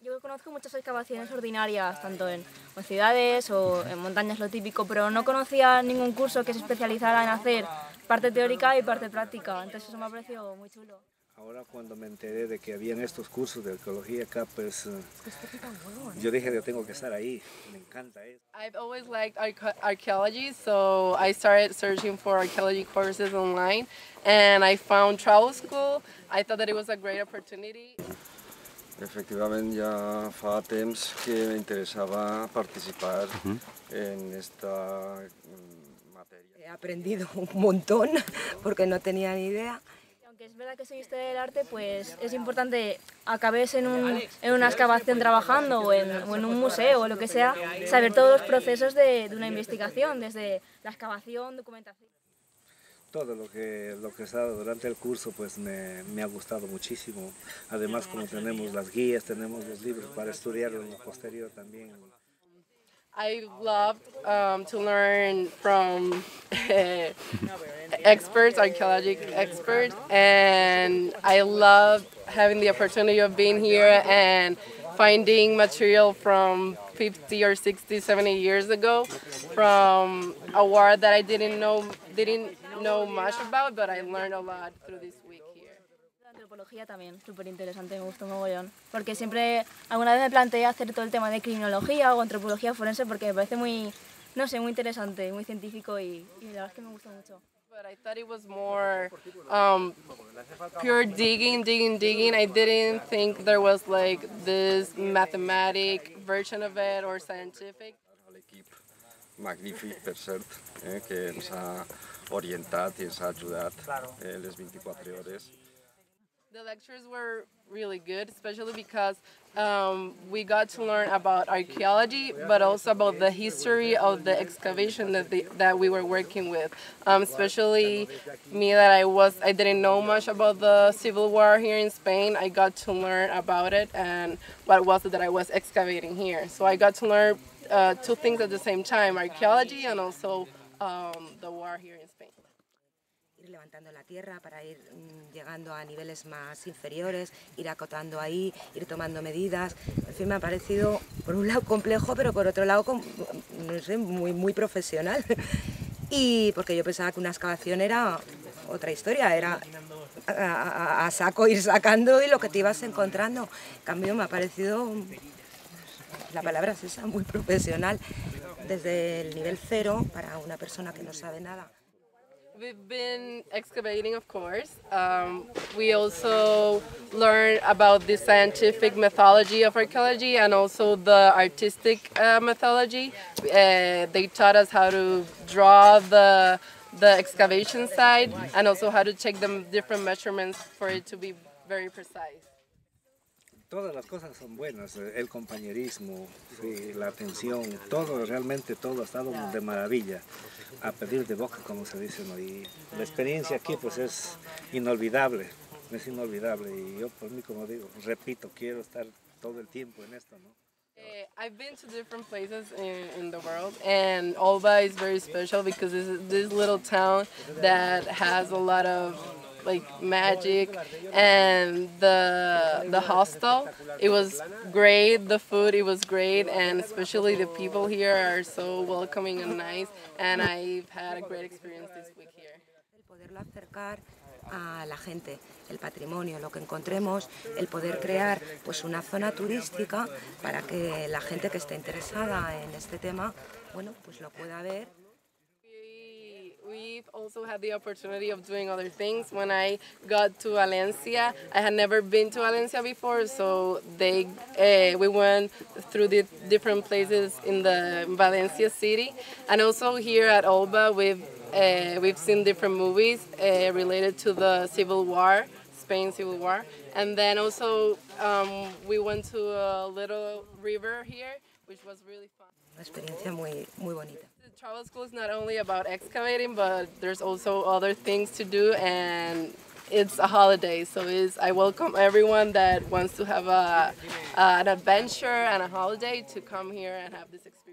Yo conozco muchas excavaciones ordinarias, tanto en ciudades o en montañas, lo típico, pero no conocía ningún curso que se especializara en hacer parte teórica y parte práctica, entonces eso me ha parecido muy chulo. Ahora cuando me enteré de que habían estos cursos de arqueología acá, pues yo dije yo tengo que estar ahí, me encanta eso. I've always liked archaeology, so I started searching for archaeology courses online, and I found Travel School. I thought that it was a great opportunity. Efectivament, ja fa temps que m'interessava participar en esta matèria. He aprendido un montón porque no tenía ni idea. Aunque es verdad que soy historia del arte, pues es importante, acabes en una excavación trabajando o en un museo o lo que sea, saber todos los procesos de una investigación, desde la excavación, documentación. Todo lo que he estado durante el curso pues me ha gustado muchísimo. Además, como tenemos las guías, tenemos los libros para estudiarlo en lo posterior también. I loved to learn from experts, archaeological experts, and I loved having the opportunity of being here and finding material from 50 or 60, 70 years ago from a war that I didn't know much about, but I learned a lot through this week here. La antropología también, súper interesante, me gustó mogollón. Porque siempre, alguna vez me planteé hacer todo el tema de criminología o antropología forense porque me parece muy, no sé, muy interesante, muy científico y la verdad es que me gustó mucho. But I thought it was more pure digging. I didn't think there was like this mathematic version of it or scientific. L'equip magnífic, per cert, que ens ha orientat i ens ha ajudat les 24 hores. The lectures were really good, especially because we got to learn about archaeology, but also about the history of the excavation that we were working with. Especially me, that I didn't know much about the Civil War here in Spain. I got to learn about it and what was it that I was excavating here. So I got to learn two things at the same time: archaeology and also the war here in Spain. Ir levantando la tierra para ir llegando a niveles más inferiores, ir acotando ahí, ir tomando medidas. En fin, me ha parecido por un lado complejo, pero por otro lado, no sé, muy profesional. Y porque yo pensaba que una excavación era otra historia, era a saco ir sacando y lo que te ibas encontrando. En cambio, me ha parecido, la palabra es esa, muy profesional, desde el nivel cero para una persona que no sabe nada. We've been excavating, of course. We also learned about the scientific methodology of archaeology and also the artistic methodology. They taught us how to draw the excavation side and also how to take the different measurements for it to be very precise. Todas las cosas son buenas, el compañerismo, sí, la atención, todo, realmente todo ha estado de maravilla, a pedir de boca, como se dice, ¿no? Y la experiencia aquí pues es inolvidable, y yo por mí, como digo, repito, quiero estar todo el tiempo en esto, ¿no? I've been to different places in the world, and Olba is very special because this little town that has a lot of like magic, and the hostel, it was great, the food, it was great, and especially the people here are so welcoming and nice, and I've had a great experience this week here. El poderlo acercar a la gente, el patrimonio, lo que encontremos, el poder crear pues una zona turística para que la gente que esté interesada en este tema, bueno, pues lo pueda ver. We've also had the opportunity of doing other things. When I got to Valencia, I had never been to Valencia before, so we went through the different places in the Valencia city, and also here at Olba we've seen different movies related to the Civil War, Spain Civil War, and then also we went to a little river here, which was really fun. Una experiencia muy bonita. The travel school is not only about excavating, but there's also other things to do, and it's a holiday, so I welcome everyone that wants to have an adventure and a holiday to come here and have this experience.